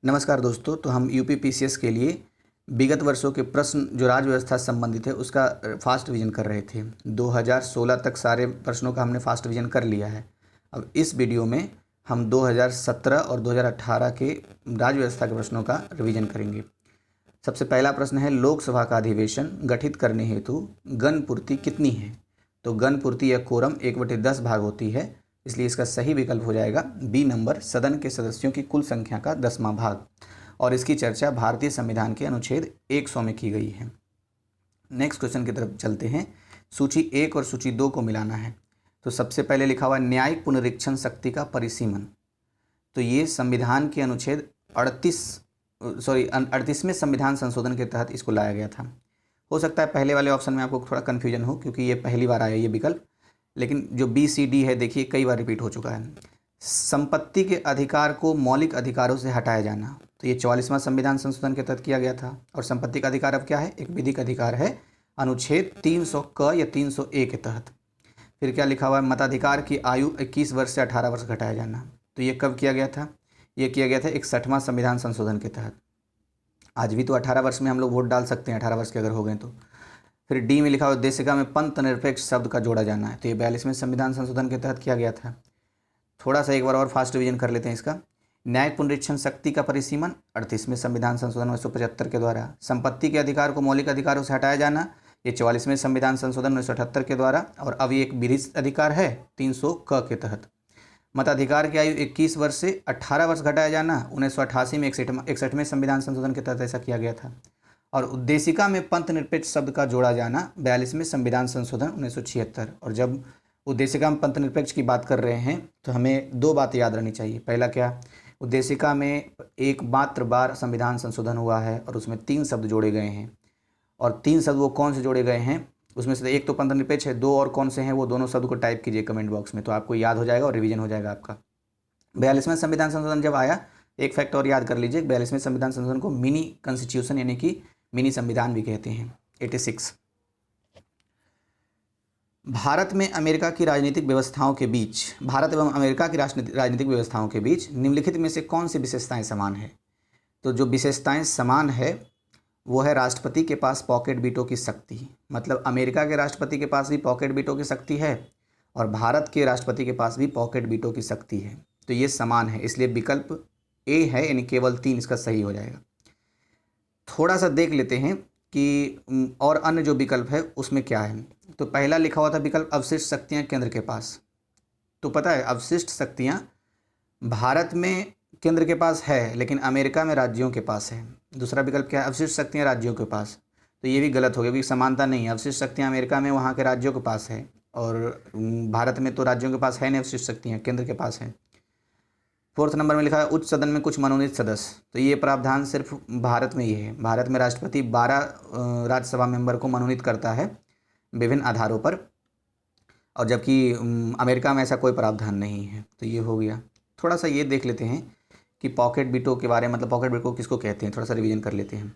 नमस्कार दोस्तों। तो हम यूपी पीसीएस के लिए विगत वर्षों के प्रश्न जो राज्य व्यवस्था से संबंधित है उसका फास्ट रिवीजन कर रहे थे। 2016 तक सारे प्रश्नों का हमने फास्ट रिवीजन कर लिया है। अब इस वीडियो में हम 2017 और 2018 के राज्य व्यवस्था के प्रश्नों का रिवीजन करेंगे। सबसे पहला प्रश्न है, लोकसभा का अधिवेशन गठित करने हेतु गण पूर्ति कितनी है? तो गण पूर्ति या कोरम 1/10 भाग होती है, इसलिए इसका सही विकल्प हो जाएगा बी नंबर, सदन के सदस्यों की कुल संख्या का 10वां भाग। और इसकी चर्चा भारतीय संविधान के अनुच्छेद 100 में की गई है। नेक्स्ट क्वेश्चन की तरफ चलते हैं। सूची 1 और सूची 2 को मिलाना है। तो सबसे पहले लिखा हुआ न्यायिक पुनरीक्षण शक्ति का परिसीमन। तो ये संविधान के अनुच्छेद 38वें संविधान संशोधन के तहत इसको लाया गया था। हो सकता है पहले वाले ऑप्शन में आपको थोड़ा कन्फ्यूजन हो, क्योंकि ये पहली बार आया ये विकल्प, लेकिन जो बी सी डी है देखिए कई बार रिपीट हो चुका है। संपत्ति के अधिकार को मौलिक अधिकारों से हटाया जाना, तो ये 44वां संविधान संशोधन के तहत किया गया था। और संपत्ति का अधिकार अब क्या है? एक विधिक अधिकार है, अनुच्छेद 300 क या 300 ए के तहत। फिर क्या लिखा हुआ है? मताधिकार की आयु 21 वर्ष से 18 वर्ष घटाया जाना। तो ये कब किया गया था? ये किया गया था 61वां संविधान संशोधन के तहत। आज भी तो 18 वर्ष में हम लोग वोट डाल सकते हैं, 18 वर्ष के अगर हो गए तो। फिर डी में लिखा हुआ उद्देशिका में पंथ निरपेक्ष शब्द का जोड़ा जाना है, तो ये 42वें संविधान संशोधन के तहत किया गया था। थोड़ा सा एक बार और फास्ट रिवीजन कर लेते हैं इसका। न्यायिक पुनरीक्षण शक्ति का परिसीमन 38वें संविधान संशोधन 1975 के द्वारा। संपत्ति के अधिकार को मौलिक अधिकारों से हटाया जाना, ये 44वें संविधान संशोधन 1978 के द्वारा। और अब ये एक विधिक अधिकार है 300 क के तहत। मताधिकार की आयु 21 वर्ष से 18 वर्ष घटाया जाना 1988 में 61वें संविधान संशोधन के तहत ऐसा किया गया था। और उद्देशिका में पंथ निरपेक्ष शब्द का जोड़ा जाना 42वें संविधान संशोधन 1976। और जब उद्देशिका में पंथ निरपेक्ष की बात कर रहे हैं तो हमें दो बातें याद रखनी चाहिए। पहला क्या, उद्देशिका में एक मात्र बार संविधान संशोधन हुआ है और उसमें 3 शब्द जोड़े गए हैं। और 3 शब्द वो कौन से जोड़े गए हैं? उसमें से एक तो पंथ निरपेक्ष है, 2 और कौन से हैं वो दोनों शब्द को टाइप कीजिए कमेंट बॉक्स में, तो आपको याद हो जाएगा और रिवीजन हो जाएगा आपका। 42वें संविधान संशोधन जब आया, एक फैक्ट और याद कर लीजिए, 42वें संविधान संशोधन को मिनी कॉन्स्टिट्यूशन यानी कि मिनी संविधान भी कहते हैं। 86। भारत में अमेरिका की राजनीतिक व्यवस्थाओं के बीच, भारत एवं अमेरिका की राजनीतिक व्यवस्थाओं के बीच निम्नलिखित में से कौन सी विशेषताएं समान है? तो जो विशेषताएं समान है वो है राष्ट्रपति के पास पॉकेट वीटो की शक्ति। मतलब अमेरिका के राष्ट्रपति के पास भी पॉकेट वीटो की शक्ति है और भारत के राष्ट्रपति के पास भी पॉकेट वीटो की शक्ति है। तो ये समान है, इसलिए विकल्प ए है, यानी केवल 3 इसका सही हो जाएगा। थोड़ा सा देख लेते हैं कि और अन्य जो विकल्प है उसमें क्या है। तो पहला लिखा हुआ था विकल्प अवशिष्ट शक्तियां केंद्र के पास। तो पता है अवशिष्ट शक्तियां भारत में केंद्र के पास है लेकिन अमेरिका में राज्यों के पास है। दूसरा विकल्प क्या है? अवशिष्ट शक्तियां राज्यों के पास। तो ये भी गलत हो गया क्योंकि समानता नहीं है। अवशिष्ट शक्तियां अमेरिका में वहाँ के राज्यों के पास है और भारत में तो राज्यों के पास है नहीं, अवशिष्ट शक्तियाँ केंद्र के पास है। 4th नंबर में लिखा है उच्च सदन में कुछ मनोनीत सदस्य। तो ये प्रावधान सिर्फ भारत में ही है। भारत में राष्ट्रपति 12 राज्यसभा मेंबर को मनोनीत करता है विभिन्न आधारों पर, और जबकि अमेरिका में ऐसा कोई प्रावधान नहीं है। तो ये हो गया। थोड़ा सा ये देख लेते हैं कि पॉकेट वीटो के बारे में, मतलब पॉकेट वीटो किसको कहते हैं, थोड़ा सा रिवीजन कर लेते हैं।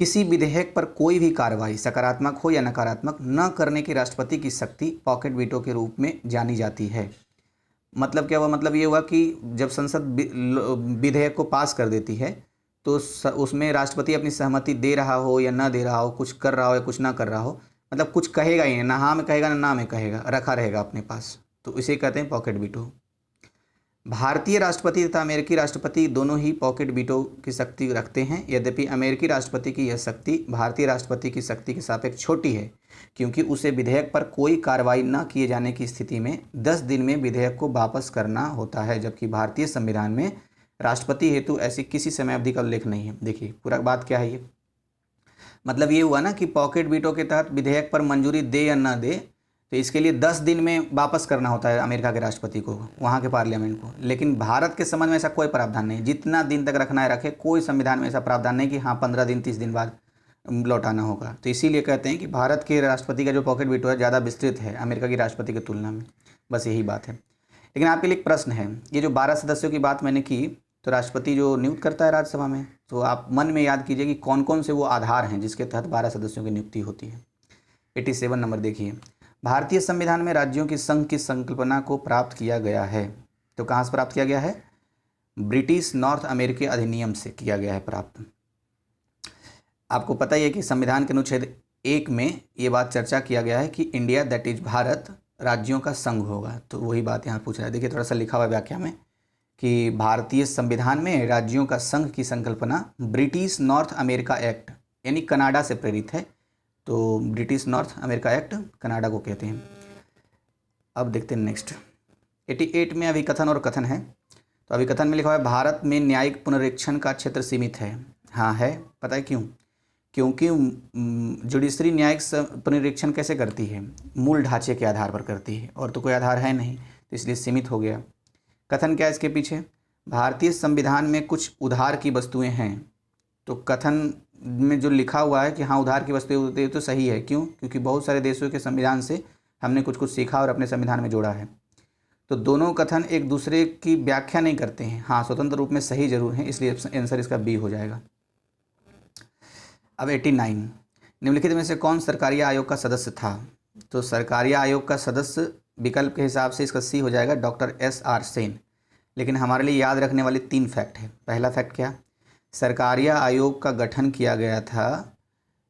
किसी विधेयक पर कोई भी कार्रवाई सकारात्मक हो या नकारात्मक न करने की राष्ट्रपति की शक्ति पॉकेट वीटो के रूप में जानी जाती है। मतलब क्या हुआ? मतलब ये हुआ कि जब संसद विधेयक को पास कर देती है तो उसमें राष्ट्रपति अपनी सहमति दे रहा हो या ना दे रहा हो, कुछ कर रहा हो या कुछ ना कर रहा हो, मतलब कुछ कहेगा ही नहीं, ना हाँ में कहेगा ना में कहेगा, रखा रहेगा अपने पास, तो इसे कहते हैं पॉकेट वीटो। भारतीय राष्ट्रपति तथा अमेरिकी राष्ट्रपति दोनों ही पॉकेट वीटो की शक्ति रखते हैं। यद्यपि अमेरिकी राष्ट्रपति की यह शक्ति भारतीय राष्ट्रपति की शक्ति के सापेक्ष छोटी है, क्योंकि उसे विधेयक पर कोई कार्रवाई न किए जाने की स्थिति में 10 दिन में विधेयक को वापस करना होता है, जबकि भारतीय संविधान में राष्ट्रपति हेतु ऐसी किसी समय अवधि का उल्लेख नहीं है। देखिए पूरा बात क्या है ये, मतलब ये हुआ ना कि पॉकेट वीटो के तहत विधेयक पर मंजूरी दे या ना दे, तो इसके लिए 10 दिन में वापस करना होता है अमेरिका के राष्ट्रपति को, वहाँ के पार्लियामेंट को। लेकिन भारत के संबंध में ऐसा कोई प्रावधान नहीं, जितना दिन तक रखना है रखे। कोई संविधान में ऐसा प्रावधान नहीं कि हाँ 15 दिन 30 दिन बाद लौटाना होगा। तो इसीलिए कहते हैं कि भारत के राष्ट्रपति का जो पॉकेट वीटो है ज़्यादा विस्तृत है अमेरिका की राष्ट्रपति की तुलना में। बस यही बात है। लेकिन आपके लिए एक प्रश्न है, ये जो 12 सदस्यों की बात मैंने की, तो राष्ट्रपति जो नियुक्त करता है राज्यसभा में, तो आप मन में याद कीजिए कि कौन कौन से वो आधार हैं जिसके तहत 12 सदस्यों की नियुक्ति होती है। 87 नंबर देखिए, भारतीय संविधान में राज्यों की संघ की संकल्पना को प्राप्त किया गया है। तो कहाँ से प्राप्त किया गया है? ब्रिटिश नॉर्थ अमेरिकी अधिनियम से किया गया है प्राप्त। आपको पता ही है कि संविधान के अनुच्छेद 1 में ये बात चर्चा किया गया है कि इंडिया दैट इज भारत राज्यों का संघ होगा। तो वही बात यहाँ पूछ रहा है। देखिए थोड़ा सा लिखा हुआ है व्याख्या में कि भारतीय संविधान में राज्यों का संघ की संकल्पना ब्रिटिश नॉर्थ अमेरिका एक्ट यानी कनाडा से प्रेरित है। तो British north America act Canada को कहते हैं। अब देखते हैं नेक्स्ट 88 में अभिकथन और कथन है। तो अभिकथन में लिखा हुआ है भारत में न्यायिक पुनरीक्षण का क्षेत्र सीमित है। हाँ है, पता है क्यों? क्योंकि जुडिशरी न्यायिक पुनरीक्षण कैसे करती है? मूल ढांचे के आधार पर करती है और तो कोई आधार है नहीं, तो इसलिए सीमित हो गया। कथन क्या है इसके पीछे? भारतीय संविधान में कुछ उधार की वस्तुएं हैं। तो कथन में जो लिखा हुआ है कि हाँ उधार की वस्तुएं होती है तो सही है। क्यों? क्योंकि बहुत सारे देशों के संविधान से हमने कुछ कुछ सीखा और अपने संविधान में जोड़ा है। तो दोनों कथन एक दूसरे की व्याख्या नहीं करते हैं, हाँ स्वतंत्र रूप में सही जरूर है, इसलिए आंसर इसका बी हो जाएगा। अब 89 निम्नलिखित में से कौन सरकारिया आयोग का सदस्य था? तो सरकारिया आयोग का सदस्य विकल्प के हिसाब से इसका सी हो जाएगा डॉक्टर SR सेन। लेकिन हमारे लिए याद रखने वाले 3 फैक्ट है। पहला फैक्ट क्या? सरकारिया आयोग का गठन किया गया था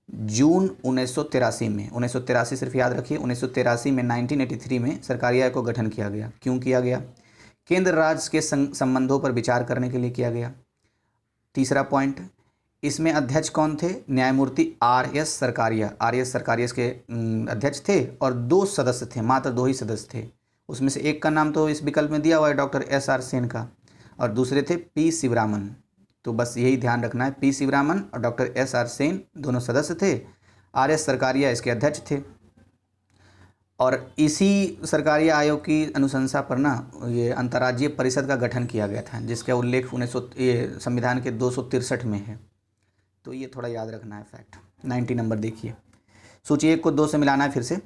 जून 1983 में। 1983 सिर्फ याद रखिए, 1983 में 1983 में सरकारिया आयोग को गठन किया गया। क्यों किया गया? केंद्र राज्य के संबंधों पर विचार करने के लिए किया गया। तीसरा पॉइंट, इसमें अध्यक्ष कौन थे? न्यायमूर्ति RS सरकारिया। RS सरकारिया इसके अध्यक्ष थे और 2 सदस्य थे, मात्र 2 ही सदस्य थे। उसमें से एक का नाम तो इस विकल्प में दिया हुआ है डॉक्टर SR सेन का, और दूसरे थे P शिवरामन। तो बस यही ध्यान रखना है, P शिवरामन और डॉक्टर SR सेन दोनों सदस्य थे, RS सरकारिया इसके अध्यक्ष थे। और इसी सरकारिया आयोग की अनुशंसा पर ना ये अंतर्राज्यीय परिषद का गठन किया गया था, जिसका उल्लेख संविधान के 263 में है। तो ये थोड़ा याद रखना है फैक्ट। 90 नंबर देखिए, सूची 1 को 2 से मिलाना है फिर से।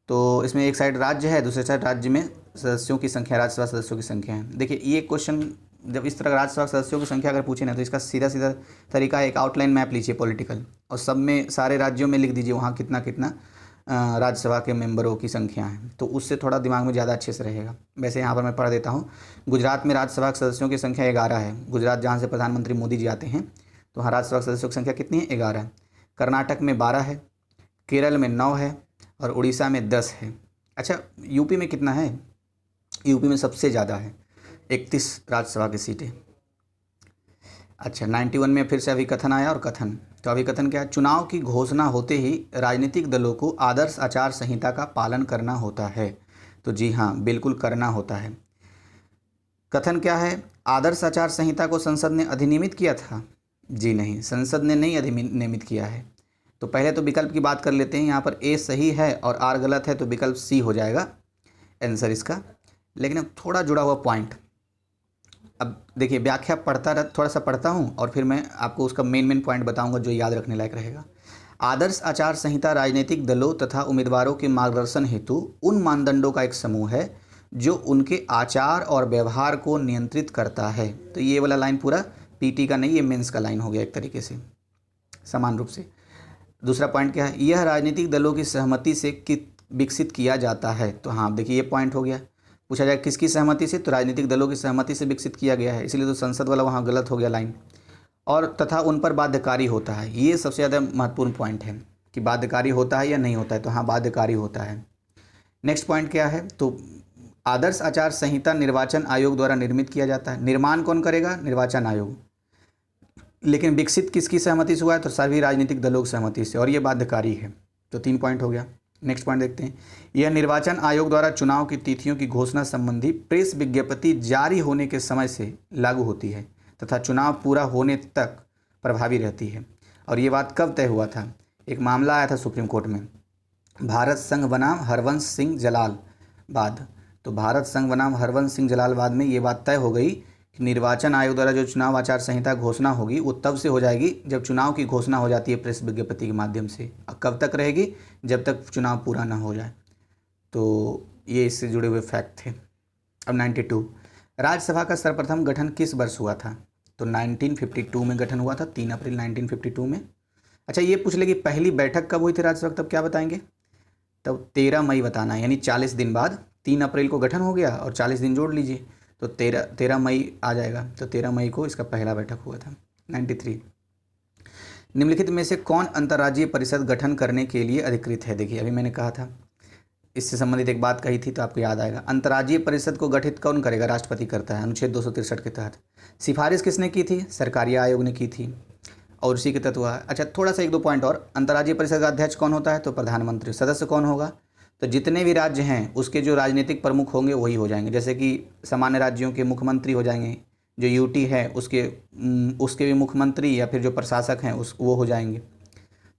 तो इसमें एक साइड राज्य है, दूसरे साइड राज्य में सदस्यों की संख्या, राज्यसभा सदस्यों की संख्या है। देखिए ये क्वेश्चन जब इस तरह राज्यसभा सदस्यों की संख्या अगर पूछे ना, तो इसका सीधा सीधा तरीका है, एक आउटलाइन मैप लीजिए पॉलिटिकल, और सब में सारे राज्यों में लिख दीजिए वहाँ कितना कितना राज्यसभा के मेंबरों की संख्या है, तो उससे थोड़ा दिमाग में ज़्यादा अच्छे से रहेगा। वैसे यहाँ पर मैं पढ़ देता हूँ। गुजरात में राज्यसभा के सदस्यों की संख्या 11 है। गुजरात जहाँ से प्रधानमंत्री मोदी जी आते हैं, तो वहाँ राज्यसभा सदस्यों की संख्या कितनी है? 11 है। कर्नाटक में 12 है, केरल में 9 है और उड़ीसा में 10 है। अच्छा, यूपी में कितना है? यूपी में सबसे ज़्यादा है, 31 राज्यसभा की सीटें। अच्छा, 91 में फिर से अभिकथन आया और कथन। तो अभिकथन क्या है? चुनाव की घोषणा होते ही राजनीतिक दलों को आदर्श आचार संहिता का पालन करना होता है। तो जी हाँ, बिल्कुल करना होता है। कथन क्या है? आदर्श आचार संहिता को संसद ने अधिनियमित किया था? जी नहीं, संसद ने नहीं अधिनियमित किया है। तो पहले तो विकल्प की बात कर लेते हैं। यहाँ पर ए सही है और आर गलत है, तो विकल्प सी हो जाएगा आंसर इसका। लेकिन अब थोड़ा जुड़ा हुआ पॉइंट, अब देखिए व्याख्या थोड़ा सा पढ़ता हूँ और फिर मैं आपको उसका मेन पॉइंट बताऊँगा जो याद रखने लायक रहेगा। आदर्श आचार संहिता राजनीतिक दलों तथा उम्मीदवारों के मार्गदर्शन हेतु उन मानदंडों का एक समूह है जो उनके आचार और व्यवहार को नियंत्रित करता है। तो ये वाला लाइन पूरा पीटी का नहीं, ये मेंस का लाइन हो गया एक तरीके से समान रूप से। दूसरा पॉइंट क्या है? यह राजनीतिक दलों की सहमति से विकसित किया जाता है। तो हाँ देखिए, ये पॉइंट हो गया। पूछा जाए किसकी सहमति से, तो राजनीतिक दलों की सहमति से विकसित किया गया है, इसलिए तो संसद वाला वहाँ गलत हो गया लाइन। और तथा उन पर बाध्यकारी होता है, ये सबसे ज़्यादा महत्वपूर्ण पॉइंट है कि बाध्यकारी होता है या नहीं होता है। तो हाँ, बाध्यकारी होता है। नेक्स्ट पॉइंट क्या है? तो आदर्श आचार संहिता निर्वाचन आयोग द्वारा निर्मित किया जाता है। निर्माण कौन करेगा? निर्वाचन आयोग। लेकिन विकसित किसकी सहमति से हुआ है? तो सभी राजनीतिक दलों की सहमति से, और ये बाध्यकारी है। तो 3 पॉइंट हो गया। नेक्स्ट पॉइंट देखते हैं। यह निर्वाचन आयोग द्वारा चुनाव की तिथियों की घोषणा संबंधी प्रेस विज्ञप्ति जारी होने के समय से लागू होती है तथा चुनाव पूरा होने तक प्रभावी रहती है। और ये बात कब तय हुआ था? एक मामला आया था सुप्रीम कोर्ट में, भारत संघ बनाम हरवंश सिंह जलालबाद। तो भारत संघ बनाम हरवंश सिंह जलालबाद में ये बात तय हो गई कि निर्वाचन आयोग द्वारा जो चुनाव आचार संहिता घोषणा होगी वो तब से हो जाएगी जब चुनाव की घोषणा हो जाती है प्रेस विज्ञप्ति के माध्यम से। और कब तक रहेगी? जब तक चुनाव पूरा ना हो जाए। तो ये इससे जुड़े हुए फैक्ट थे। अब 92, राज्यसभा का सर्वप्रथम गठन किस वर्ष हुआ था? तो 1952 में गठन हुआ था, 3 अप्रैल 1952 में। अच्छा, ये पूछ ले कि पहली बैठक कब हुई थी राज्यसभा, तब क्या बताएंगे? तब 13 मई बताना है, यानी 40 दिन बाद। 3 अप्रैल को गठन हो गया और 40 दिन जोड़ लीजिए, तो 13 मई आ जाएगा। तो 13 मई को इसका पहला बैठक हुआ था। 93, निम्नलिखित में से कौन अंतर्राज्यीय परिषद गठन करने के लिए अधिकृत है? देखिए अभी मैंने कहा था, इससे संबंधित एक बात कही थी तो आपको याद आएगा। अंतर्राज्यीय परिषद को गठित कौन करेगा? राष्ट्रपति करता है, अनुच्छेद 263 के तहत। सिफारिश किसने की थी? सरकारिया आयोग ने की थी और उसी के तहत हुआ है। अच्छा, थोड़ा सा 1-2 पॉइंट और। अंतर्राज्यीय परिषद का अध्यक्ष कौन होता है? तो प्रधानमंत्री। सदस्य कौन होगा? तो जितने भी राज्य हैं उसके जो राजनीतिक प्रमुख होंगे वही हो जाएंगे। जैसे कि सामान्य राज्यों के मुख्यमंत्री हो जाएंगे, जो यूटी है उसके भी मुख्यमंत्री या फिर जो प्रशासक हैं वो हो जाएंगे।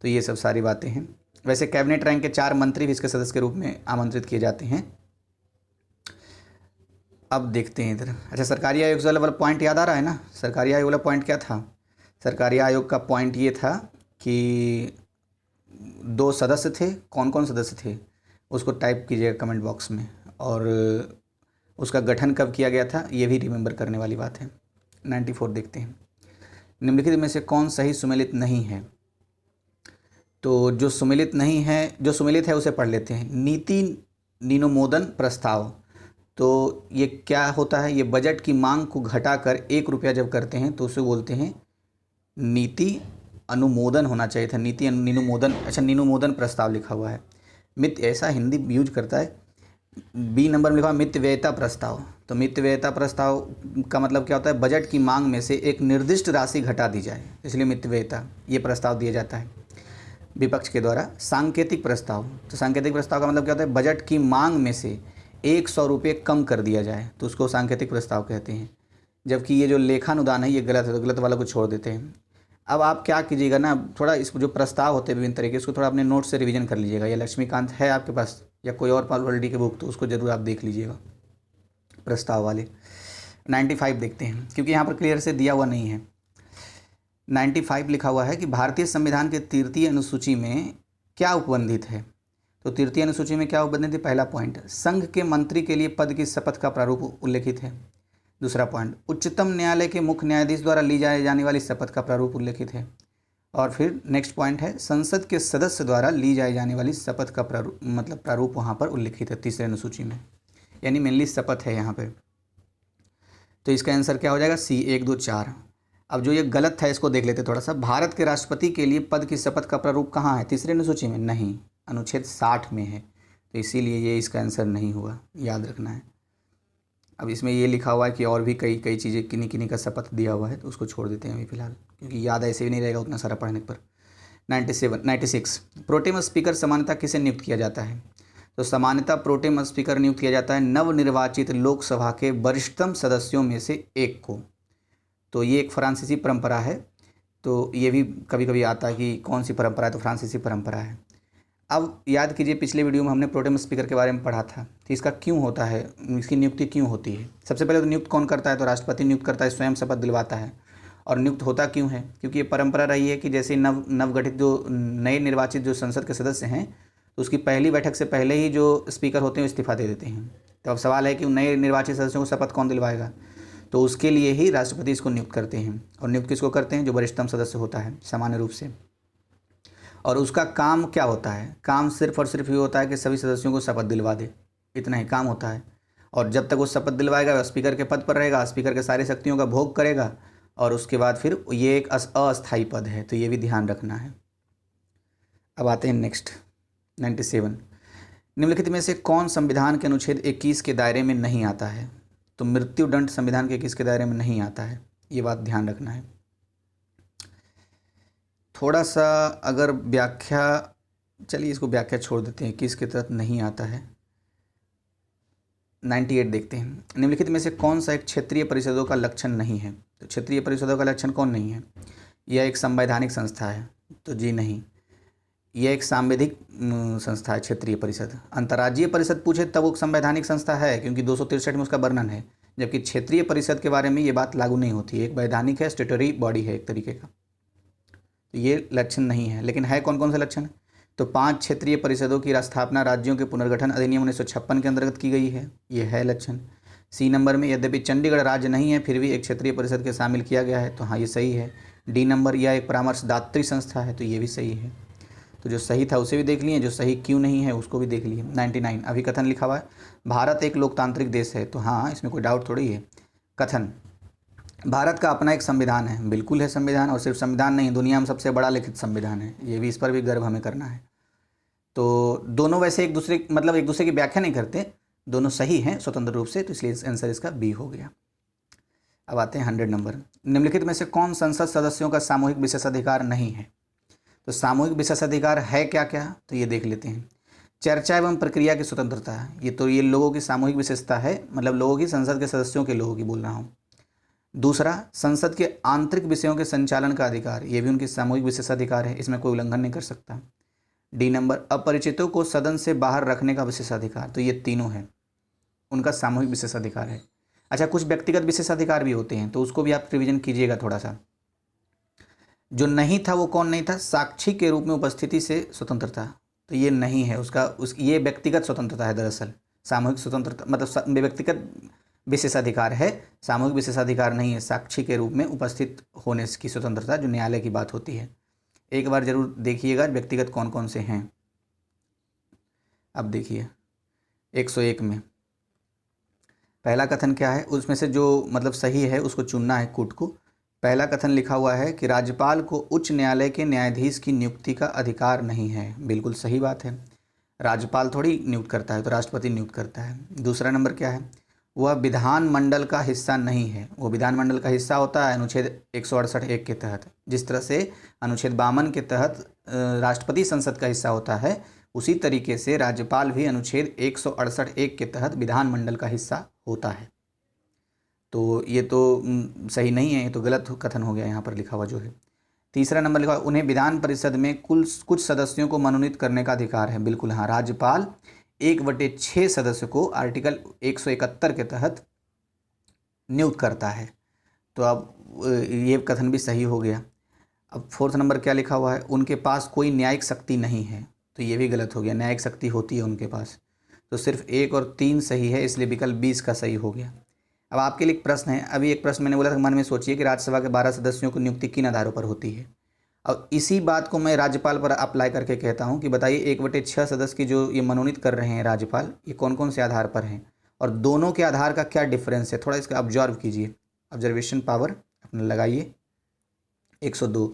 तो ये सब सारी बातें हैं। वैसे कैबिनेट रैंक के 4 मंत्री भी इसके सदस्य के रूप में आमंत्रित किए जाते हैं। अब देखते हैं इधर। अच्छा, सरकारी आयोग वाला पॉइंट याद आ रहा है ना? सरकारी आयोग वाला पॉइंट क्या था? सरकारी आयोग का पॉइंट ये था कि 2 सदस्य थे। कौन कौन सदस्य थे उसको टाइप कीजिएगा कमेंट बॉक्स में। और उसका गठन कब किया गया था ये भी रिमेंबर करने वाली बात है। 94 देखते हैं। निम्नलिखित में से कौन सही सुमेलित नहीं है? तो जो सुमेलित नहीं है, जो सुमेलित है उसे पढ़ लेते हैं। नीति निनुमोदन प्रस्ताव, तो ये क्या होता है? ये बजट की मांग को घटाकर 1 रुपया जब करते हैं तो उसे बोलते हैं नीति अनुमोदन होना चाहिए था, नीति निनुमोदन। अच्छा, निनुमोदन प्रस्ताव लिखा हुआ है। मित ऐसा हिंदी यूज करता है। बी नंबर में लिखा हुआ मित व्ययता प्रस्ताव। तो मित व्ययता प्रस्ताव का मतलब क्या होता है? बजट की मांग में से एक निर्दिष्ट राशि घटा दी जाए, इसलिए मित व्ययता ये प्रस्ताव दिया जाता है विपक्ष के द्वारा। सांकेतिक प्रस्ताव, तो सांकेतिक प्रस्ताव का मतलब क्या होता है? बजट की मांग में से 100 रुपये कम कर दिया जाए तो उसको सांकेतिक प्रस्ताव कहते हैं। जबकि ये जो लेखानुदान है ये गलत है, तो गलत वाला को छोड़ देते हैं। अब आप क्या कीजिएगा ना, थोड़ा इस जो प्रस्ताव होते हैं विभिन्न तरीके, इसको थोड़ा अपने नोट से रिवीजन कर लीजिएगा। या लक्ष्मीकांत है आपके पास या कोई और पॉलिटी की बुक, तो उसको जरूर आप देख लीजिएगा प्रस्ताव वाले। 95 देखते हैं, क्योंकि यहाँ पर क्लियर से दिया हुआ नहीं है। 95 लिखा हुआ है कि भारतीय संविधान के 3य अनुसूची में क्या उपबंधित है? तो 3य अनुसूची में क्या उपबंधित है? पहला पॉइंट, संघ के मंत्री के लिए पद की शपथ का प्रारूप उल्लेखित है। दूसरा पॉइंट, उच्चतम न्यायालय के मुख्य न्यायाधीश द्वारा ली जाने वाली शपथ का प्रारूप उल्लेखित है। और फिर नेक्स्ट पॉइंट है, संसद के सदस्य द्वारा ली जाने वाली शपथ का प्रारूप वहाँ पर उल्लेखित है 3रे अनुसूची में, यानी मेनली शपथ है यहाँ पे। तो इसका आंसर क्या हो जाएगा? C 1, 2, 4। अब जो ये गलत था इसको देख लेते थोड़ा सा। भारत के राष्ट्रपति के लिए पद की शपथ का प्रारूप कहाँ है? 3रे अनुसूची में नहीं, अनुच्छेद 60 में है। तो इसीलिए ये इसका आंसर नहीं हुआ, याद रखना है। अब इसमें ये लिखा हुआ है कि और भी कई चीज़ें किन्हीं का शपथ दिया हुआ है, तो उसको छोड़ देते हैं अभी फिलहाल, क्योंकि याद ऐसे भी नहीं रहेगा उतना सारा पढ़ने पर। 96 प्रोटेम स्पीकर सामान्यतः किसे नियुक्त किया जाता है? तो सामान्यतः प्रोटेम स्पीकर नियुक्त किया जाता है नवनिर्वाचित लोकसभा के वरिष्ठतम सदस्यों में से एक को। तो ये एक फ्रांसीसी परंपरा है। तो ये भी कभी कभी आता है कि कौन सी परंपरा है, तो फ्रांसीसी परंपरा है। अब याद कीजिए, पिछले वीडियो में हमने प्रोटेम स्पीकर के बारे में पढ़ा था कि इसका क्यों होता है, इसकी नियुक्ति क्यों होती है। सबसे पहले तो नियुक्त कौन करता है? तो राष्ट्रपति नियुक्त करता है, स्वयं शपथ दिलवाता है। और नियुक्त होता क्यों है? क्योंकि ये परंपरा रही है कि जैसे नवगठित जो नए निर्वाचित जो संसद के सदस्य हैं, तो उसकी पहली बैठक से पहले ही जो स्पीकर होते हैं इस्तीफा दे देते हैं। तो अब सवाल है कि नए निर्वाचित सदस्यों को शपथ कौन दिलवाएगा? तो उसके लिए ही राष्ट्रपति इसको नियुक्त करते हैं। और नियुक्त किसको करते हैं? जो वरिष्ठतम सदस्य होता है सामान्य रूप से। और उसका काम क्या होता है? काम सिर्फ और सिर्फ ये होता है कि सभी सदस्यों को शपथ दिलवा दे, इतना ही काम होता है। और जब तक वो शपथ दिलवाएगा वह स्पीकर के पद पर रहेगा, स्पीकर के सारी शक्तियों का भोग करेगा, और उसके बाद फिर ये एक अस्थायी पद है, तो ये भी ध्यान रखना है। अब आते हैं नेक्स्ट 97। निम्नलिखित में से कौन संविधान के अनुच्छेद 21 के दायरे में नहीं आता है? तो मृत्युदंड संविधान के 21 के दायरे में नहीं आता है, ये बात ध्यान रखना है। थोड़ा सा अगर व्याख्या, चलिए इसको व्याख्या छोड़ देते हैं, किसके तहत नहीं आता है। 98 देखते हैं। निम्नलिखित में से कौन सा एक क्षेत्रीय परिषदों का लक्षण नहीं है? तो क्षेत्रीय परिषदों का लक्षण कौन नहीं है? यह एक संवैधानिक संस्था है, तो जी नहीं। यह एक सांविधिक संस्था है क्षेत्रीय परिषद। अंतर्राज्यीय परिषद पूछे तब वो संवैधानिक संस्था है, क्योंकि 263 में उसका वर्णन है। जबकि क्षेत्रीय परिषद के बारे में ये बात लागू नहीं होती है, एक वैधानिक है, स्टेटरी बॉडी है एक तरीके का। तो ये लक्षण नहीं है। लेकिन है कौन कौन से लक्षण? तो 5 क्षेत्रीय परिषदों की स्थापना राज्यों के पुनर्गठन अधिनियम 1956 के अंतर्गत की गई है, ये है लक्षण। C नंबर में, यद्यपि चंडीगढ़ राज्य नहीं है फिर भी एक क्षेत्रीय परिषद के शामिल किया गया है, तो हाँ ये सही है। D नंबर, यह एक परामर्शदात्री संस्था है, तो ये भी सही है। तो जो सही था उसे भी देख लिए, जो सही क्यों नहीं है उसको भी देख लिए। 99 अभिकथन लिखा हुआ है, भारत एक लोकतांत्रिक देश है, तो हाँ इसमें कोई डाउट थोड़ी है। कथन, भारत का अपना एक संविधान है। बिल्कुल है संविधान, और सिर्फ संविधान नहीं, दुनिया में सबसे बड़ा लिखित संविधान है ये भी, इस पर भी गर्व हमें करना है। तो दोनों वैसे एक दूसरे की व्याख्या नहीं करते, दोनों सही हैं स्वतंत्र रूप से, तो इसलिए आंसर इसका बी हो गया। अब आते हैं 100 नंबर। निम्नलिखित में से कौन संसद सदस्यों का सामूहिक विशेषाधिकार नहीं है? तो सामूहिक विशेषाधिकार है क्या क्या, तो ये देख लेते हैं। चर्चा एवं प्रक्रिया की स्वतंत्रता, ये लोगों की सामूहिक विशेषता है, मतलब लोगों की, संसद के सदस्यों के लोगों की बोल रहा हूँ। दूसरा, संसद के आंतरिक विषयों के संचालन का अधिकार, ये भी उनकी सामूहिक विशेषाधिकार है, इसमें कोई उल्लंघन नहीं कर सकता। डी नंबर, अपरिचितों को सदन से बाहर रखने का विशेषाधिकार, तो ये तीनों है, उनका सामूहिक विशेषाधिकार है। अच्छा, कुछ व्यक्तिगत विशेषाधिकार भी होते हैं, तो उसको भी आप रिवीजन कीजिएगा थोड़ा सा। जो नहीं था वो कौन नहीं था? साक्षी के रूप में उपस्थिति से स्वतंत्रता, तो ये नहीं है ये व्यक्तिगत स्वतंत्रता है दरअसल। सामूहिक स्वतंत्रता मतलब व्यक्तिगत विशेषाधिकार है, सामूहिक विशेषाधिकार नहीं है। साक्षी के रूप में उपस्थित होने की स्वतंत्रता जो न्यायालय की बात होती है। एक बार जरूर देखिएगा व्यक्तिगत कौन कौन से हैं। अब देखिए 101 में पहला कथन क्या है, उसमें से जो मतलब सही है उसको चुनना है कूट को। पहला कथन लिखा हुआ है कि राज्यपाल को उच्च न्यायालय के न्यायाधीश की नियुक्ति का अधिकार नहीं है। बिल्कुल सही बात है, राज्यपाल थोड़ी नियुक्त करता है, तो राष्ट्रपति नियुक्त करता है। दूसरा नंबर क्या है, वह विधानमंडल का हिस्सा नहीं है। वो विधानमंडल का हिस्सा होता है अनुच्छेद 168(1) के तहत। जिस तरह से अनुच्छेद 52 के तहत राष्ट्रपति संसद का हिस्सा होता है, उसी तरीके से राज्यपाल भी अनुच्छेद 168(1) के तहत विधानमंडल का हिस्सा होता है। तो ये तो सही नहीं है, ये तो गलत कथन हो गया यहाँ पर लिखा हुआ जो है। तीसरा नंबर लिखा हुआ, उन्हें विधान परिषद में कुछ सदस्यों को मनोनीत करने का अधिकार है। बिल्कुल हाँ, राज्यपाल 1/6 सदस्य को आर्टिकल 171 के तहत नियुक्त करता है। तो अब ये कथन भी सही हो गया। अब फोर्थ नंबर क्या लिखा हुआ है, उनके पास कोई न्यायिक शक्ति नहीं है, तो ये भी गलत हो गया। न्यायिक शक्ति होती है उनके पास। तो सिर्फ 1 और 3 सही है, इसलिए विकल्प 20 का सही हो गया। अब आपके लिए एक प्रश्न है, अभी एक प्रश्न मैंने बोला था मन में सोचिए कि राज्यसभा के 12 सदस्यों की नियुक्ति किन आधारों पर होती है। अब इसी बात को मैं राज्यपाल पर अप्लाई करके कहता हूं कि बताइए 1/6 सदस्य की जो ये मनोनीत कर रहे हैं राज्यपाल, ये कौन कौन से आधार पर हैं और दोनों के आधार का क्या डिफरेंस है, थोड़ा इसका ऑब्जर्व कीजिए। ऑब्जर्वेशन पावर अपने लगाइए। 102,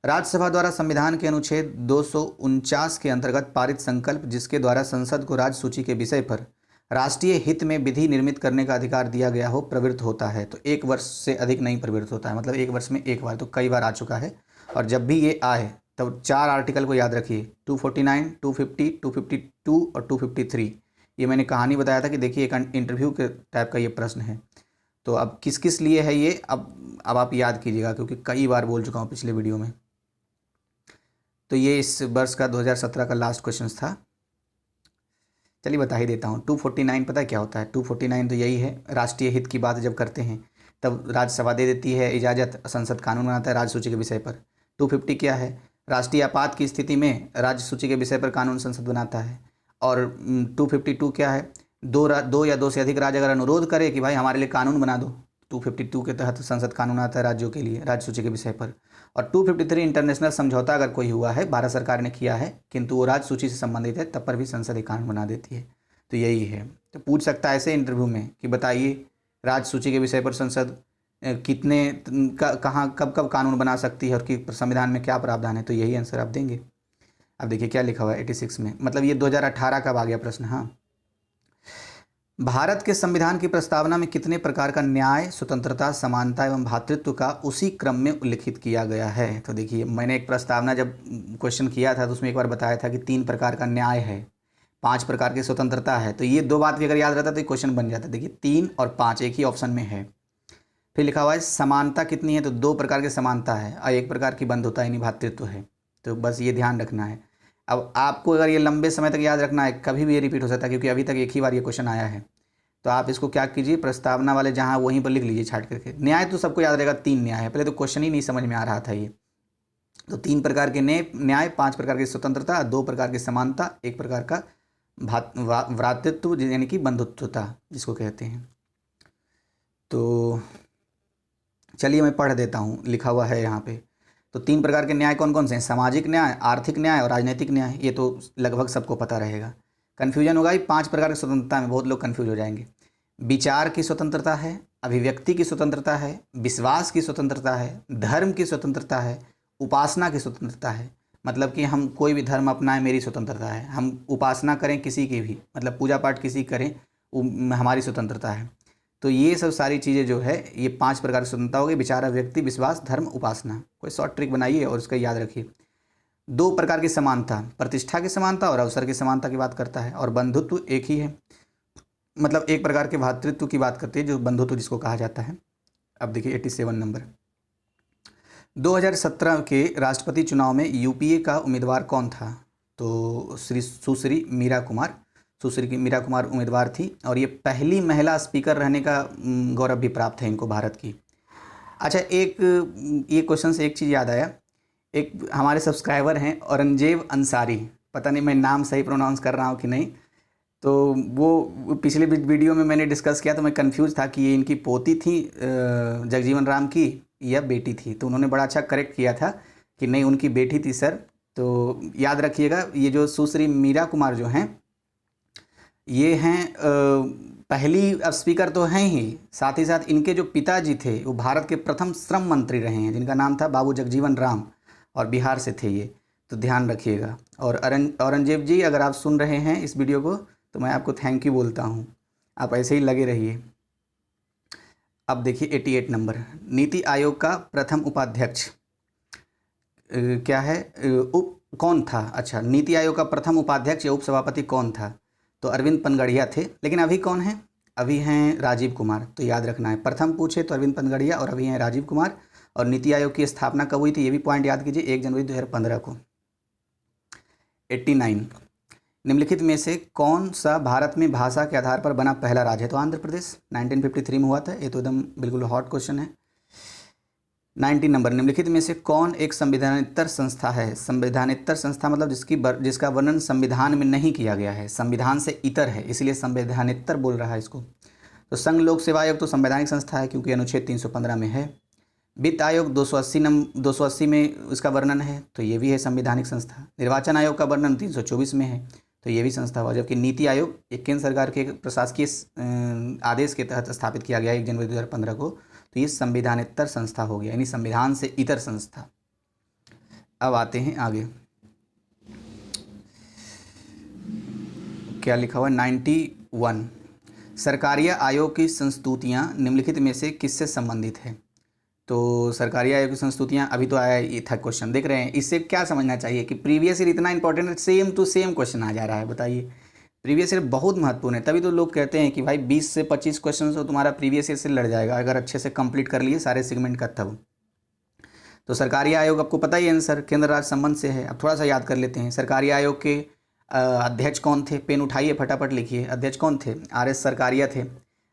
राज्यसभा द्वारा संविधान के अनुच्छेद 249 के अंतर्गत पारित संकल्प जिसके द्वारा संसद को राज्य सूची के विषय पर राष्ट्रीय हित में विधि निर्मित करने का अधिकार दिया गया हो, प्रवृत्त होता है। तो 1 वर्ष से अधिक नहीं प्रवृत्त होता है, मतलब 1 वर्ष में एक बार, तो कई बार आ चुका है। और जब भी ये आए तब 4 आर्टिकल को याद रखिए, 249, 250, 252 और 253। ये मैंने कहानी बताया था कि देखिए एक इंटरव्यू के टाइप का ये प्रश्न है। तो अब किस किस लिए है ये, अब आप याद कीजिएगा, क्योंकि कई बार बोल चुका हूँ पिछले वीडियो में। तो ये इस वर्ष का 2017 का लास्ट क्वेश्चन था। चलिए बता ही देता हूँ। 249 पता है क्या होता है? 249 तो यही है, राष्ट्रीय हित की बात जब करते हैं तब राज्यसभा दे देती है इजाज़त, संसद कानून बनाता है राज्य सूची के विषय पर। 250 क्या है? राष्ट्रीय आपात की स्थिति में राज्य सूची के विषय पर कानून संसद बनाता है। और 252 क्या है? दो या दो से अधिक राज्य अगर अनुरोध करे कि भाई हमारे लिए कानून बना दो, 252 के तहत संसद कानून आता है राज्यों के लिए राज्य सूची के विषय पर। और 253 इंटरनेशनल समझौता अगर कोई हुआ है, भारत सरकार ने किया है किंतु वो राज्य सूची से संबंधित है, तब पर भी संसद एक कानून बना देती है। तो यही है। तो पूछ सकता है ऐसे इंटरव्यू में कि बताइए राज्य सूची के विषय पर संसद कितने कहाँ कब कब कानून बना सकती है और कि संविधान में क्या प्रावधान है, तो यही आंसर आप देंगे। अब देखिए क्या लिखा हुआ है 86 में, मतलब ये 2018 का आ गया प्रश्न। हाँ, भारत के संविधान की प्रस्तावना में कितने प्रकार का न्याय, स्वतंत्रता, समानता एवं भ्रातृत्व का उसी क्रम में उल्लिखित किया गया है? तो देखिए मैंने एक प्रस्तावना जब क्वेश्चन किया था तो उसमें एक बार बताया था कि 3 प्रकार का न्याय है, 5 प्रकार की स्वतंत्रता है। तो ये 2 बात भी अगर याद रहता तो क्वेश्चन बन जाता। देखिए 3 और 5 एक ही ऑप्शन में है। फिर लिखा हुआ है समानता कितनी है, तो 2 प्रकार की समानता है और 1 प्रकार की बंधुता यानी भ्रातृत्व है। तो बस ये ध्यान रखना है। अब आपको अगर ये लंबे समय तक याद रखना है, कभी भी ये रिपीट हो सकता है क्योंकि अभी तक एक ही बार ये क्वेश्चन आया है। तो आप इसको क्या कीजिए, प्रस्तावना वाले जहाँ वहीं पर लिख लीजिए छाट करके। न्याय तो सबको याद रहेगा, 3 न्याय है। पहले तो क्वेश्चन ही नहीं समझ में आ रहा था ये। तो 3 प्रकार के न्याय, 5 प्रकार की स्वतंत्रता, 2 प्रकार की समानता, 1 प्रकार का भ्रातृत्व यानी कि बंधुत्वता जिसको कहते हैं। तो चलिए मैं पढ़ देता हूँ, लिखा हुआ है यहाँ पे। तो 3 प्रकार के न्याय कौन कौन से हैं? सामाजिक न्याय, आर्थिक न्याय और राजनीतिक न्याय। ये तो लगभग सबको पता रहेगा, कन्फ्यूजन होगा ही 5 प्रकार की स्वतंत्रता में, बहुत लोग कन्फ्यूज हो जाएंगे। विचार की स्वतंत्रता है, अभिव्यक्ति की स्वतंत्रता है, विश्वास की स्वतंत्रता है, धर्म की स्वतंत्रता है, उपासना की स्वतंत्रता है। मतलब कि हम कोई भी धर्म अपनाएं, मेरी स्वतंत्रता है। हम उपासना करें किसी की भी, मतलब पूजा पाठ किसी करें, हमारी स्वतंत्रता है। तो ये सब सारी चीज़ें जो है, ये 5 प्रकार की स्वतंत्रता हो गई: विचार, अभिव्यक्ति, विश्वास, धर्म, उपासना। कोई शॉर्ट ट्रिक बनाइए और उसका याद रखिए। 2 प्रकार की समानता, प्रतिष्ठा की समानता और अवसर की समानता की बात करता है। और बंधुत्व एक ही है, मतलब एक प्रकार के भ्रातृत्व की बात करती है, जो बंधुत्व जिसको कहा जाता है। अब देखिए 87 नंबर, 2017 के राष्ट्रपति चुनाव में यूपीए का उम्मीदवार कौन था? तो सुश्री मीरा कुमार उम्मीदवार थी, और ये पहली महिला स्पीकर रहने का गौरव भी प्राप्त है इनको, भारत की। अच्छा, ये क्वेश्चन से एक चीज़ याद आया। एक हमारे सब्सक्राइबर हैं औरंगजेब अंसारी, पता नहीं मैं नाम सही प्रोनाउंस कर रहा हूँ कि नहीं, तो वो पिछले वीडियो में मैंने डिस्कस किया तो मैं कंफ्यूज था कि ये इनकी पोती थी जगजीवन राम की या बेटी थी। तो उन्होंने बड़ा अच्छा करेक्ट किया था कि नहीं, उनकी बेटी थी सर। तो याद रखिएगा, ये जो सुश्री मीरा कुमार जो हैं, ये हैं पहली स्पीकर तो हैं ही, साथ ही साथ इनके जो पिताजी थे वो भारत के प्रथम श्रम मंत्री रहे हैं, जिनका नाम था बाबू जगजीवन राम, और बिहार से थे ये। तो ध्यान रखिएगा। और औरंगजेब जी, अगर आप सुन रहे हैं इस वीडियो को तो मैं आपको थैंक यू बोलता हूँ, आप ऐसे ही लगे रहिए। अब देखिए 88 नंबर, नीति आयोग का प्रथम उपाध्यक्ष क्या है, कौन था? अच्छा, नीति आयोग का प्रथम उपाध्यक्ष या उपसभापति कौन था? तो अरविंद पनगड़िया थे। लेकिन अभी कौन है? अभी हैं राजीव कुमार। तो याद रखना है, प्रथम पूछे तो अरविंद पनगड़िया, और अभी हैं राजीव कुमार। और नीति आयोग की स्थापना कब हुई थी, ये भी पॉइंट याद कीजिए, 1 जनवरी 2015 को। 89, निम्नलिखित में से कौन सा भारत में भाषा के आधार पर बना पहला राज्य है? तो आंध्र प्रदेश 1953 में हुआ था। ये तो एकदम बिल्कुल हॉट क्वेश्चन है। 90 नंबर, निम्नलिखित में से कौन एक संविधानेतर संस्था है? संविधानेतर संस्था मतलब जिसका वर्णन संविधान में नहीं किया गया है, संविधान से इतर है, इसलिए संविधानेतर बोल रहा है इसको। तो संघ लोक सेवा आयोग तो संवैधानिक संस्था है, क्योंकि अनुच्छेद 315 में है। वित्त आयोग 280 में इसका वर्णन है, तो ये भी है संवैधानिक संस्था। निर्वाचन आयोग का वर्णन 324 में है, तो ये भी संस्था हुआ। जबकि नीति आयोग एक केंद्र सरकार के प्रशासकीय आदेश के तहत स्थापित किया गया 1 जनवरी 2015 को, तो ये संविधानेतर संस्था हो गया, यानी संविधान से इतर संस्था। अब आते हैं आगे, क्या लिखा हुआ है 91, सरकारिया आयोग की संस्तुतियाँ निम्नलिखित में से किससे संबंधित है? तो सरकारी आयोग की संस्तुतियाँ, अभी तो आया ये था क्वेश्चन, देख रहे हैं। इससे क्या समझना चाहिए कि प्रीवियस ईयर इतना इंपॉर्टेंट है, सेम टू सेम क्वेश्चन आ जा रहा है। बताइए, प्रीवियस ईयर बहुत महत्वपूर्ण है, तभी तो लोग कहते हैं कि भाई 20 से 25 क्वेश्चन तो तुम्हारा प्रीवियस ईयर से लड़ जाएगा, अगर अच्छे से कंप्लीट कर लिए सारे सेगमेंट का तब। तो सरकारी आयोग आपको पता ही है आंसर, केंद्र राज्य संबंध से है। अब थोड़ा सा याद कर लेते हैं, सरकारी आयोग के अध्यक्ष कौन थे? पेन उठाइए, फटाफट लिखिए। अध्यक्ष कौन थे? RS सरकारिया थे।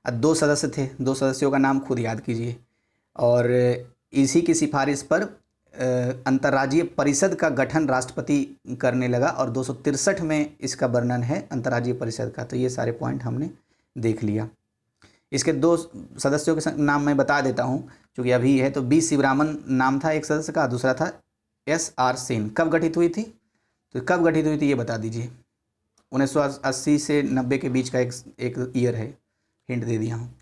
2 सदस्य थे, 2 सदस्यों का नाम खुद याद कीजिए। और इसी की सिफारिश पर अंतर्राज्यीय परिषद का गठन राष्ट्रपति करने लगा, और 263 में इसका वर्णन है अंतर्राज्यीय परिषद का। तो ये सारे पॉइंट हमने देख लिया। इसके 2 सदस्यों के नाम मैं बता देता हूँ, क्योंकि अभी है। तो बी शिवरामन नाम था एक सदस्य का, दूसरा था SR सेन। कब गठित हुई थी? तो कब गठित हुई थी ये बता दीजिए। 1980 से 90 के बीच का एक ईयर है, हिंट दे दिया हूँ।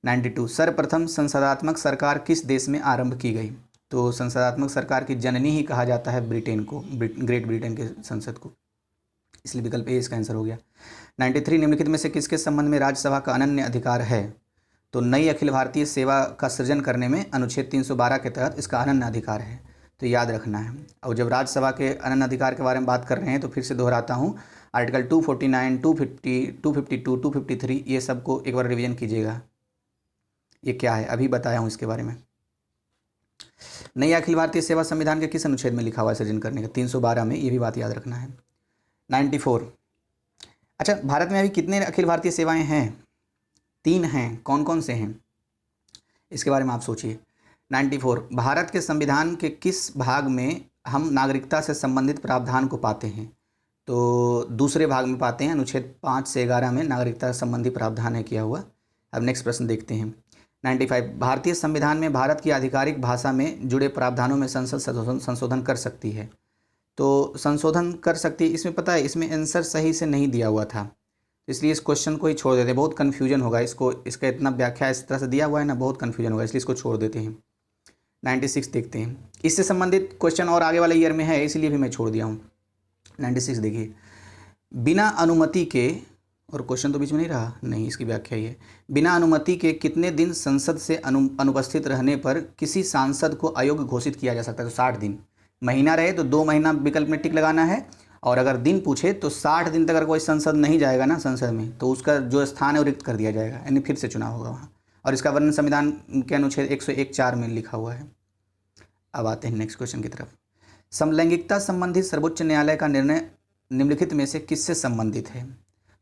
92, सर्वप्रथम संसदात्मक सरकार किस देश में आरंभ की गई? तो संसदात्मक सरकार की जननी ही कहा जाता है ब्रिटेन को, ग्रेट ब्रिटेन के संसद को, इसलिए विकल्प ए इसका आंसर हो गया। 93, निम्नलिखित में से किसके संबंध में राज्यसभा का अनन्य अधिकार है? तो नई अखिल भारतीय सेवा का सृजन करने में अनुच्छेद 312 के तहत इसका अनन्य अधिकार है, तो याद रखना है। और जब राज्यसभा के अनन्य अधिकार के बारे में बात कर रहे हैं तो फिर से दोहराता हूँ, आर्टिकल 249, 250, 252, 253 ये सबको एक बार रिवीजन कीजिएगा। ये क्या है अभी बताया हूँ इसके बारे में। नई अखिल भारतीय सेवा संविधान के किस अनुच्छेद में लिखा हुआ है सृजन करने का? 312 में, ये भी बात याद रखना है। 94, अच्छा भारत में अभी कितने अखिल भारतीय सेवाएं हैं? 3 हैं। कौन कौन से हैं इसके बारे में आप सोचिए। 94, भारत के संविधान के किस भाग में हम नागरिकता से संबंधित प्रावधान को पाते हैं? तो दूसरे भाग में पाते हैं, अनुच्छेद 5 से 11 में नागरिकता संबंधी प्रावधान है किया हुआ। अब नेक्स्ट प्रश्न देखते हैं। 95, भारतीय संविधान में भारत की आधिकारिक भाषा में जुड़े प्रावधानों में संसद संशोधन कर सकती है? तो संशोधन कर सकती है, इसमें पता है इसमें आंसर सही से नहीं दिया हुआ था, इसलिए इस क्वेश्चन को ही छोड़ देते हैं, बहुत कन्फ्यूजन होगा इसको, इसका इतना व्याख्या इस तरह से दिया हुआ है ना, बहुत कन्फ्यूजन होगा, इसलिए इसको छोड़ देते हैं। 96 देखते हैं, इससे संबंधित क्वेश्चन और आगे वाले ईयर में है, इसलिए भी मैं छोड़ दिया हूँ। 96 देखिए, बिना अनुमति के, और क्वेश्चन तो बीच में नहीं रहा, नहीं, इसकी व्याख्या ही है, बिना अनुमति के कितने दिन संसद से अनुपस्थित रहने पर किसी सांसद को अयोग्य घोषित किया जा सकता है? तो 60 दिन। महीना रहे तो 2 महीना विकल्प में टिक लगाना है, और अगर दिन पूछे तो 60 दिन तक अगर कोई संसद नहीं जाएगा ना संसद में, तो उसका जो स्थान है वो रिक्त कर दिया जाएगा, यानी फिर से चुनाव होगा वहाँ। और इसका वर्णन संविधान के अनुच्छेद 101(4) में लिखा हुआ है। अब आते हैं नेक्स्ट क्वेश्चन की तरफ। समलैंगिकता संबंधी सर्वोच्च न्यायालय का निर्णय निम्नलिखित में से किससे संबंधित है?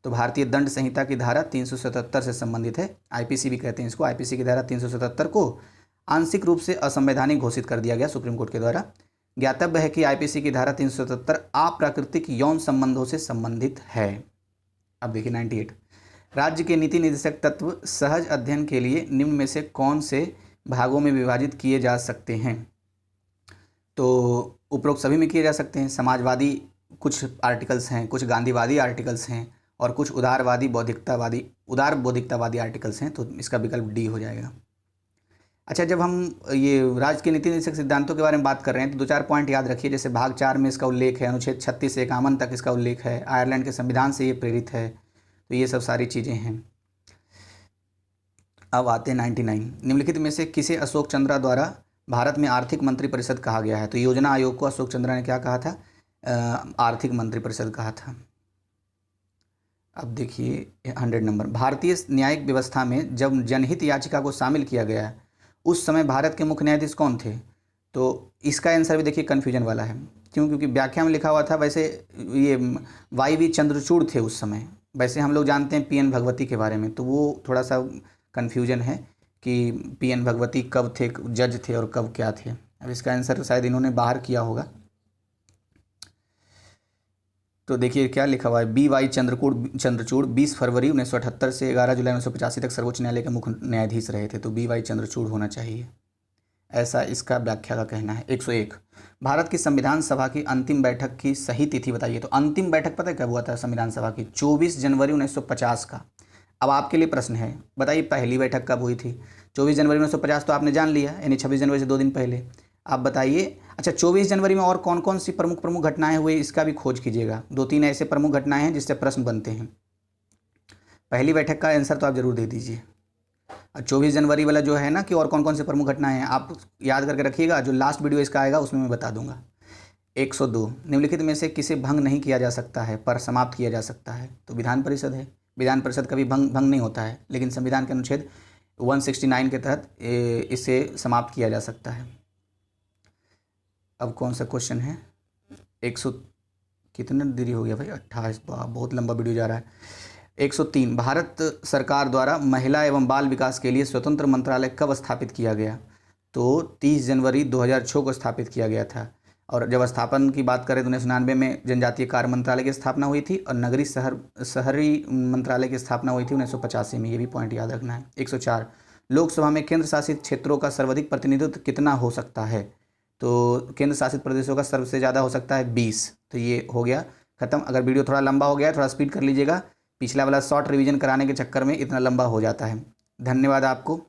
तो भारतीय दंड संहिता की धारा 377 से संबंधित है, आईपीसी भी कहते हैं इसको। आईपीसी की धारा 377 को आंशिक रूप से असंवैधानिक घोषित कर दिया गया सुप्रीम कोर्ट के द्वारा। ज्ञातव्य है कि आईपीसी की धारा 377 अप्राकृतिक यौन संबंधों से संबंधित है। अब देखिए 98, राज्य के नीति निर्देशक तत्व सहज अध्ययन के लिए निम्न में से कौन से भागों में विभाजित किए जा सकते हैं? तो उपरोक्त सभी में किए जा सकते हैं। समाजवादी कुछ आर्टिकल्स हैं, कुछ गांधीवादी आर्टिकल्स हैं, और कुछ उदार बौद्धिकतावादी आर्टिकल्स हैं, तो इसका विकल्प डी हो जाएगा। अच्छा, जब हम ये राज्य के नीति निर्देशक सिद्धांतों के बारे में बात कर रहे हैं तो 2-4 पॉइंट याद रखिए। जैसे भाग 4 में इसका उल्लेख है, अनुच्छेद 36 से 51 तक इसका उल्लेख है, आयरलैंड के संविधान से ये प्रेरित है, तो ये सब सारी चीज़ें हैं। अब आते हैं 99, निम्नलिखित में से किसे अशोक चंद्रा द्वारा भारत में आर्थिक मंत्री परिषद कहा गया है? तो योजना आयोग को अशोक चंद्रा ने क्या कहा था? आर्थिक मंत्री परिषद कहा था। अब देखिए 100 नंबर, भारतीय न्यायिक व्यवस्था में जब जनहित याचिका को शामिल किया गया उस समय भारत के मुख्य न्यायाधीश कौन थे? तो इसका आंसर भी देखिए कन्फ्यूजन वाला है। क्यों? क्योंकि व्याख्या में लिखा हुआ था, वैसे ये वाई.वी. चंद्रचूड़ थे उस समय। वैसे हम लोग जानते हैं पी.एन. भगवती के बारे में, तो वो थोड़ा सा कन्फ्यूजन है कि पी.एन. भगवती कब थे, जज थे, और कब क्या थे। अब इसका आंसर शायद इन्होंने बाहर किया होगा। तो देखिए क्या लिखा हुआ है, बी.वाई. चंद्रचूड़ 20 फरवरी 1978 से 11 जुलाई 1985 तक सर्वोच्च न्यायालय के मुख्य न्यायाधीश रहे थे। तो बी.वाई. चंद्रचूड़ होना चाहिए, ऐसा इसका व्याख्या का कहना है। 101, भारत की संविधान सभा की अंतिम बैठक की सही तिथि बताइए। तो अंतिम बैठक पता है कब हुआ था संविधान सभा की? 24 जनवरी 1950 का। अब आपके लिए प्रश्न है, बताइए पहली बैठक कब हुई थी? 24 जनवरी 1950 तो आपने जान लिया, यानी 26 जनवरी से 2 दिन पहले। आप बताइए, अच्छा 24 जनवरी में और कौन कौन सी प्रमुख घटनाएं हुई, इसका भी खोज कीजिएगा। 2-3 ऐसे प्रमुख घटनाएं हैं जिससे प्रश्न बनते हैं। पहली बैठक का आंसर तो आप जरूर दे दीजिए। 24 जनवरी वाला जो है ना कि और कौन कौन सी प्रमुख घटनाएं हैं, आप याद करके रखिएगा, जो लास्ट वीडियो इसका आएगा उसमें मैं बता दूंगा। 102, निम्नलिखित में से किसे भंग नहीं किया जा सकता है पर समाप्त किया जा सकता है? तो विधान परिषद है। विधान परिषद कभी भंग नहीं होता है, लेकिन संविधान के अनुच्छेद 169 के तहत इसे समाप्त किया जा सकता है। अब कौन सा क्वेश्चन है? 100 कितने देरी हो गया भाई, 28, बहुत लंबा वीडियो जा रहा है। 103, भारत सरकार द्वारा महिला एवं बाल विकास के लिए स्वतंत्र मंत्रालय कब स्थापित किया गया? तो 30 जनवरी 2006 को स्थापित किया गया था। और जब स्थापन की बात करें तो 1999 में जनजातीय कार्य मंत्रालय की स्थापना हुई थी, और नगरीय शहरी मंत्रालय की स्थापना हुई थी 1985 में, ये भी पॉइंट याद रखना है। 104, लोकसभा में केंद्र शासित क्षेत्रों का सर्वाधिक प्रतिनिधित्व कितना हो सकता है? तो केंद्र शासित प्रदेशों का सबसे ज़्यादा हो सकता है 20। तो ये हो गया खत्म। अगर वीडियो थोड़ा लंबा हो गया थोड़ा स्पीड कर लीजिएगा, पिछला वाला शॉर्ट रिवीजन कराने के चक्कर में इतना लंबा हो जाता है। धन्यवाद आपको।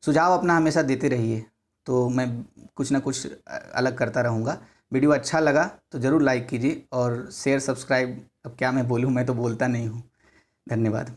सुझाव अपना हमेशा देते रहिए, तो मैं कुछ ना कुछ अलग करता रहूँगा। वीडियो अच्छा लगा तो ज़रूर लाइक कीजिए और शेयर सब्सक्राइब, अब क्या मैं बोलूँ, मैं तो बोलता नहीं हूँ। धन्यवाद।